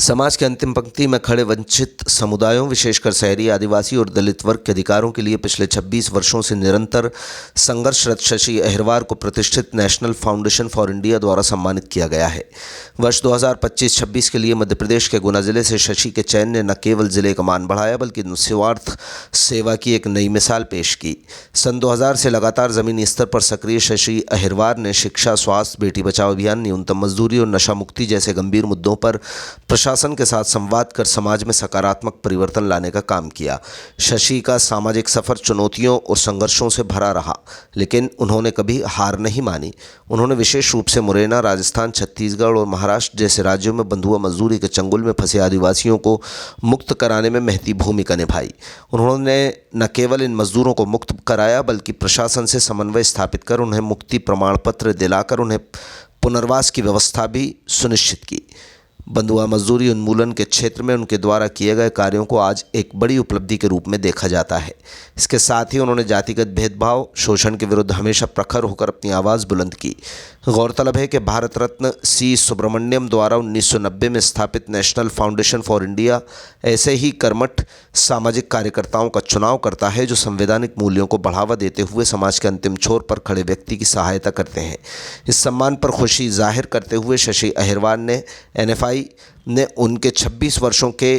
समाज के अंतिम पंक्ति में खड़े वंचित समुदायों, विशेषकर शहरी, आदिवासी और दलित वर्ग के अधिकारों के लिए पिछले 26 वर्षों से निरंतर संघर्षरत शशि अहिरवार को प्रतिष्ठित नेशनल फाउंडेशन फॉर इंडिया द्वारा सम्मानित किया गया है। वर्ष 2025-26 के लिए मध्य प्रदेश के गुना जिले से शशि के चयन ने न केवल जिले का मान बढ़ाया बल्कि निस्वार्थ सेवा की एक नई मिसाल पेश की। सन 2000 से लगातार ज़मीनी स्तर पर सक्रिय शशि अहिरवार ने शिक्षा, स्वास्थ्य, बेटी बचाओ अभियान, न्यूनतम मजदूरी और नशा मुक्ति जैसे गंभीर मुद्दों पर प्रशासन के साथ संवाद कर समाज में सकारात्मक परिवर्तन लाने का काम किया। शशि का सामाजिक सफ़र चुनौतियों और संघर्षों से भरा रहा, लेकिन उन्होंने कभी हार नहीं मानी। उन्होंने विशेष रूप से मुरैना, राजस्थान, छत्तीसगढ़ और महाराष्ट्र जैसे राज्यों में बंधुआ मजदूरी के चंगुल में फंसे आदिवासियों को मुक्त कराने में महती भूमिका निभाई। उन्होंने न केवल इन मजदूरों को मुक्त कराया बल्कि प्रशासन से समन्वय स्थापित कर उन्हें मुक्ति प्रमाण पत्र दिलाकर उन्हें पुनर्वास की व्यवस्था भी सुनिश्चित की। बंधुआ मजदूरी उन्मूलन के क्षेत्र में उनके द्वारा किए गए कार्यों को आज एक बड़ी उपलब्धि के रूप में देखा जाता है। इसके साथ ही उन्होंने जातिगत भेदभाव, शोषण के विरुद्ध हमेशा प्रखर होकर अपनी आवाज़ बुलंद की। गौरतलब है कि भारत रत्न सी सुब्रमण्यम द्वारा 1990 में स्थापित नेशनल फाउंडेशन फॉर इंडिया ऐसे ही कर्मठ सामाजिक कार्यकर्ताओं का चुनाव करता है जो संवैधानिक मूल्यों को बढ़ावा देते हुए समाज के अंतिम छोर पर खड़े व्यक्ति की सहायता करते हैं। इस सम्मान पर खुशी जाहिर करते हुए शशि अहिरवार ने NFI ने उनके 26 वर्षों के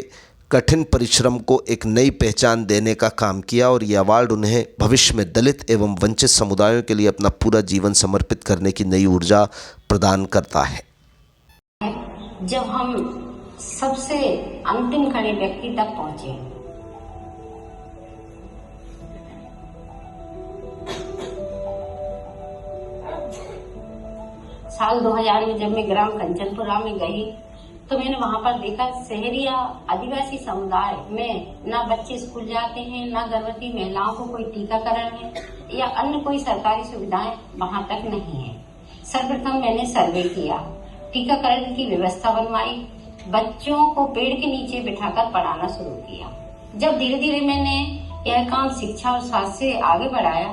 कठिन परिश्रम को एक नई पहचान देने का काम किया और ये अवार्ड उन्हें भविष्य में दलित एवं वंचित समुदायों के लिए अपना पूरा जीवन समर्पित करने की नई ऊर्जा प्रदान करता है। जब हम सबसे अंतिम खड़े व्यक्ति तक पहुंचे, साल 2000 में जब मैं ग्राम कंचनपुरा में गई तो मैंने वहां पर देखा शहरी या आदिवासी समुदाय में ना बच्चे स्कूल जाते हैं, ना गर्भवती महिलाओं को कोई टीकाकरण है या अन्य कोई सरकारी सुविधाएं वहां तक नहीं है। सर्वप्रथम मैंने सर्वे किया, टीकाकरण की व्यवस्था बनवाई, बच्चों को पेड़ के नीचे बिठाकर पढ़ाना शुरू किया। जब धीरे धीरे मैंने यह काम शिक्षा और स्वास्थ्य से आगे बढ़ाया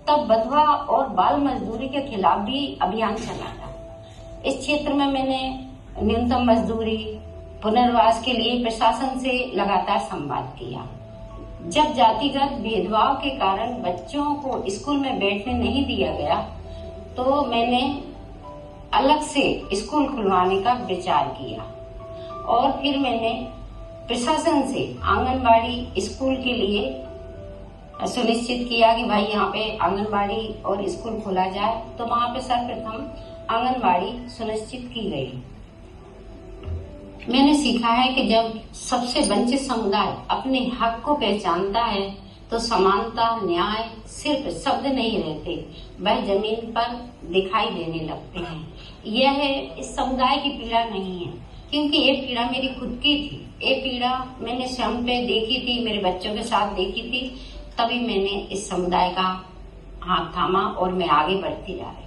तब बंधुआ और बाल मजदूरी के खिलाफ भी अभियान चलाया। इस क्षेत्र में मैंने न्यूनतम मजदूरी, पुनर्वास के लिए प्रशासन से लगातार संवाद किया। जब जातिगत भेदभाव के कारण बच्चों को स्कूल में बैठने नहीं दिया गया तो मैंने अलग से स्कूल खुलवाने का विचार किया और फिर मैंने प्रशासन से आंगनबाड़ी स्कूल के लिए सुनिश्चित किया कि भाई यहाँ पे आंगनबाड़ी और स्कूल खोला जाए। तो वहाँ पे सर्वप्रथम आंगनबाड़ी सुनिश्चित की गई। मैंने सीखा है कि जब सबसे वंचित समुदाय अपने हक को पहचानता है तो समानता, न्याय सिर्फ शब्द नहीं रहते, वह जमीन पर दिखाई देने लगते हैं। यह इस समुदाय की पीड़ा नहीं है, क्योंकि ये पीड़ा मेरी खुद की थी। ये पीड़ा मैंने स्वयं पे देखी थी, मेरे बच्चों के साथ देखी थी, तभी मैंने इस समुदाय का हाथ थामा और मैं आगे बढ़ती जा रही।